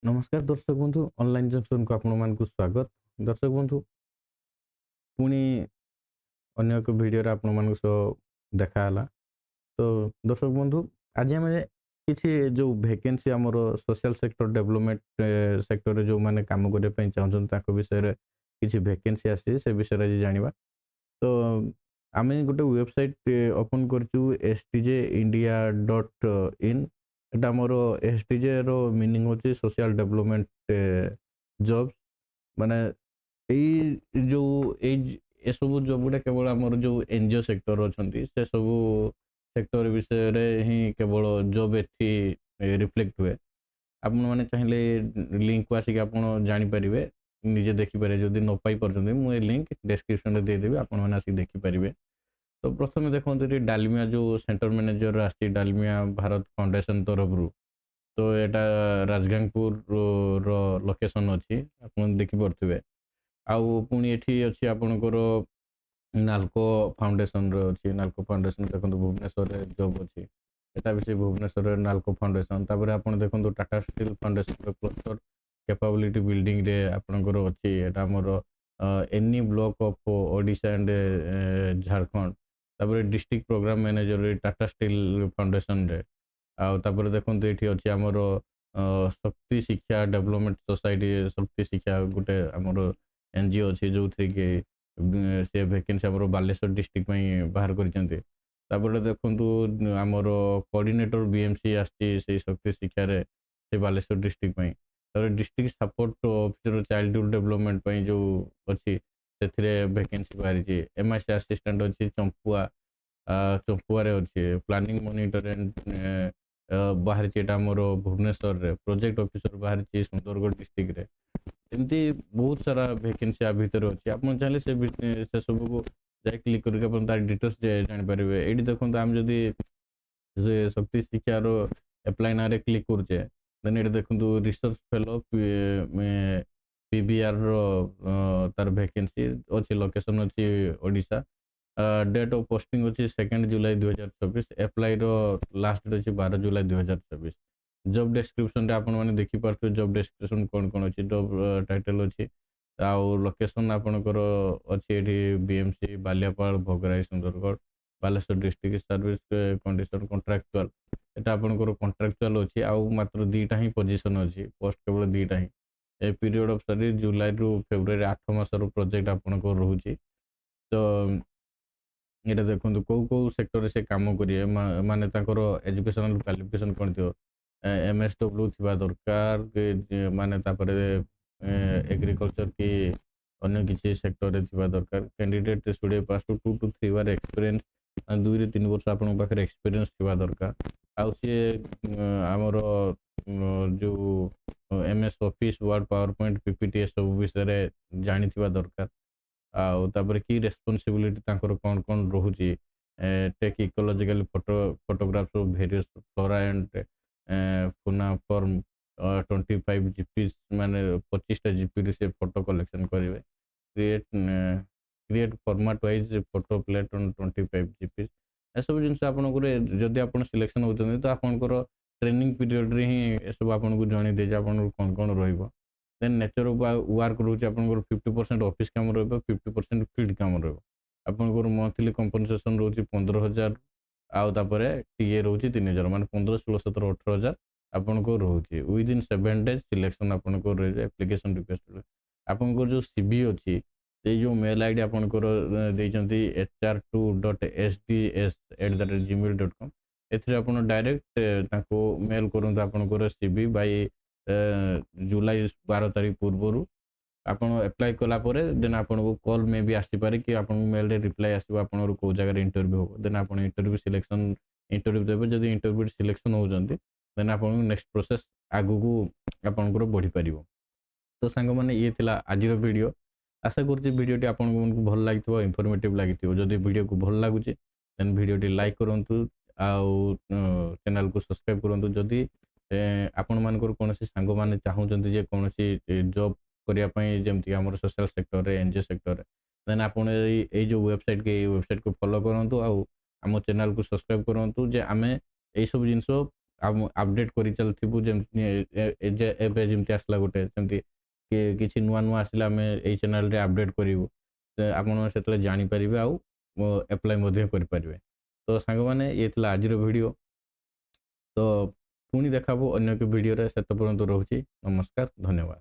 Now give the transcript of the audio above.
नमस्कार दर्शक बंधु ऑनलाइन जंक्शन को आपण मानक स्वागत। दर्शक बंधु पुणी अन्य एक वीडियो रे आपण मानक सो देखा हला। तो दर्शक बंधु आज हम किसी जो वैकेंसी हमरो सोशल सेक्टर डेवलपमेंट सेक्टर रे जो माने काम करे पई चाहछन ताको विषय रे किसी वैकेंसी आसी से विषय रे जानिबा। तो आमे गोटे वेबसाइट ओपन करचु stjindia.in। एटा मोरो stj रो मीनिंग होची सोशल डेवलपमेंट जॉब्स। माने एई जो एई ए सब जॉब गुडा केवल हमर जो एनजीओ सेक्टर अछंती से सब सेक्टर विषय रे ही केवल जॉब एठी रिफ्लेक्ट हुए। आपण माने चाहिले लिंक को आसी आपण जानि परिबे, निजे देखि पारे। जदि न पाई परछन मु ए लिंक डिस्क्रिप्शन रे दे देबी, आपण माने आसी देखि परिबे। तो प्रथम देखो डालमिया जो सेंटर मैनेजर आसी डालमिया भारत फाउंडेशन तरफ रु। तो एटा राजगांगपुर रो लोकेशन अछि, आपण देखि परथिबे। आउ पुणी एठी अछि आपणकर नालको फाउंडेशन रो अछि। नालको फाउंडेशन देखंतु भुवनेश्वर रे जॉब अछि। एटा भी से भुवनेश्वर रे नालको फाउंडेशन। तापर आपण देखंतु टाटा स्टील फाउंडेशन रो क्लस्टर कैपेबिलिटी बिल्डिंग रे आपणकर अछि। एटा हमर any block of Odisha and Jharkhand. तापर डिस्ट्रिक्ट प्रोग्राम मैनेजर रे टाटा स्टील फाउंडेशन रे। आउ तापर देखंतु एठी अछि हमर शक्ति शिक्षा डेवलपमेंट सोसाइटी। शक्ति शिक्षा गुटे हमर एनजीओ अछि जो थे के से वैकेंसी हमर बालेश्वर डिस्ट्रिक्ट में बाहर करिसंते। तापर देखंतु हमर कोऑर्डिनेटर बीएमसी आछि से शक्ति शिक्षा रे से बालेश्वर डिस्ट्रिक्ट में। तापर district support officer childhood development में जो अछि सेथिरे वैकेंसी बाहरी छी। एमआईसी असिस्टेंट अछि चंपुआ, चंपुआ रे अछि। प्लानिंग मॉनिटर एंड बाहर छी एटा हमर भुवनेश्वर रे। प्रोजेक्ट ऑफिसर बाहर छी सुंदरगढ़ डिस्ट्रिक्ट रे। एमती बहुत सारा वैकेंसी आ भीतर अछि। आपण चाहिले से सब को जाय क्लिक करके अपन तार डिटेल्स जानि परिबे। एडी देखंतु हम जदी जे शक्ति शिक्षा रो अप्लाई ना रे क्लिक करछे, देन एडी देखंतु रिसर्च फेलो पीबीआर रो तार वैकेंसी अछि। लोकेशन अछि ओडिशा। डेट ऑफ पोस्टिंग अछि 2 जुलाई 2024। अप्लाई रो लास्ट डेट अछि 12 जुलाई 2024। जॉब डिस्क्रिप्शन रे आपण माने देखि पारथु। जॉब डिस्क्रिप्शन कोन कोन अछि, जॉब टाइटल अछि, आउ लोकेशन आपणकर अछि एठी BMC Baliapal Bhograi Sundargarh Baleshwar district. Service condition contractual. एटा आपणकर कॉन्ट्रैक्चुअल अछि। आउ मात्र दीटा ही पोजीशन अछि, पोस्ट केवल दीटा ही। ए पीरियड ऑफ सर्विस जुलाई रु फेब्रुआरी 8 मास रो प्रोजेक्ट आपणकर रहउची। तो एटा देखंतु को सेक्टर रे से काम करिए माने ताकर एजुकेशनल क्वालिफिकेशन कोन थियो। एमएसडब्ल्यू थिबा दरकार के माने तापरे एग्रीकल्चर की अन्य किसी सेक्टर रे थिबा दरकार। Candidate should pass to 2 to 3 बार एक्सपीरियंस, 2 रे 3 वर्ष आपन पाखरे एक्सपीरियंस थिबा दरकार। आउ से हमर जो MS office word power point PPT सब विषय रे जानि थिबा दरकार। आउ तापर की रेस्पोंसिबिलिटी तांकर कोन कोन रहुची। Take ecological photographs of various flora and fauna form 25 GP माने 25 टा जीपी रे से फोटो कलेक्शन करिवे। Create format wise photo plate on 25 GP. ए सब जिंस आपन को जदि आपन सिलेक्शन होचन तो आपन को ट्रेनिंग पीरियड रे ही ए सब आपन को जणी दे जे आपन कोन कोन रहइबो। देन नेचर ऑफ वर्क रहउची आपन को 50% ऑफिस काम रहइबो, 50% फील्ड काम रहइबो। आपन को मंथली कंपनसेशन रहउची 15,000। आउ तापरे टीए रहउची 3,000 माने 15, 16, 17, 18,000 आपन को रहउची। विद इन 7 डेज सिलेक्शन आपन को रहे एप्लीकेशन रिक्वेस्ट। आपन को जो सीवी अछि ए जो मेल आईडी आपन को देइचंती hr2.sds@gmail.com। एथिरे आपन डायरेक्ट ताको मेल करंत आपन को सीवी बाय जुलाई 12 तारिख पूर्वरु। आपन अप्लाई कला परे देन आपन को कॉल में भी आसी पारे कि आपन मेल रे रिप्लाई आसीबो आपन को जगह इंटरव्यू हो। देन आपन इंटरव्यू सिलेक्शन इंटरव्यू देबे। जदि इंटरव्यू सिलेक्शन हो जंती देन आपन नेक्स्ट प्रोसेस आगु को आपन को बढ़ी परिबो। तो सांग माने ये थिला आजिर वीडियो। आशा करछि वीडियो टी आपन को भल लागिथिबो, इंफॉर्मेटिव लागिथिबो। जदि वीडियो को भल लागुछि देन वीडियो टी लाइक करंतु आउ चैनल को सब्सक्राइब करंतु। जदि आपण मानकर कोनोसी सांग माने चाहुचंती जे कोनोसी जॉब करिया पई जेमति हमर सोशल सेक्टर रे एनजीओ सेक्टर रे, देन आपण ए जो वेबसाइट को फॉलो करंतु आउ हम चैनल को सब्सक्राइब करंतु जे आमे ए सब जिंसो अपडेट କରି ଚାଲିଥିବୁ ଯେମିତି ଏବେ ଯେମିତି ଆସିଲା ଗୋଟେ ସେମିତି କିଛି ନୂଆ ନୂଆ ଆସିଲେ ଆମେ ଏଇ ଚ୍ୟାନେଲରେ ଆପଡେଟ୍ କରିବୁ ଆପଣ ସେତେବେଳେ ଜାଣିପାରିବେ ଆଉ ଆପ୍ଲାଏ ମଧ୍ୟ କରିପାରିବେ। ତ ସାଙ୍ଗମାନେ ଇଏ ଥିଲା ଆଜିର ଭିଡ଼ିଓ। ତ ପୁଣି ଦେଖାବୁ ଅନ୍ୟ ଏକ ଭିଡ଼ିଓରେ, ସେତେ ପର୍ଯ୍ୟନ୍ତ ରହୁଛି ନମସ୍କାର, ଧନ୍ୟବାଦ।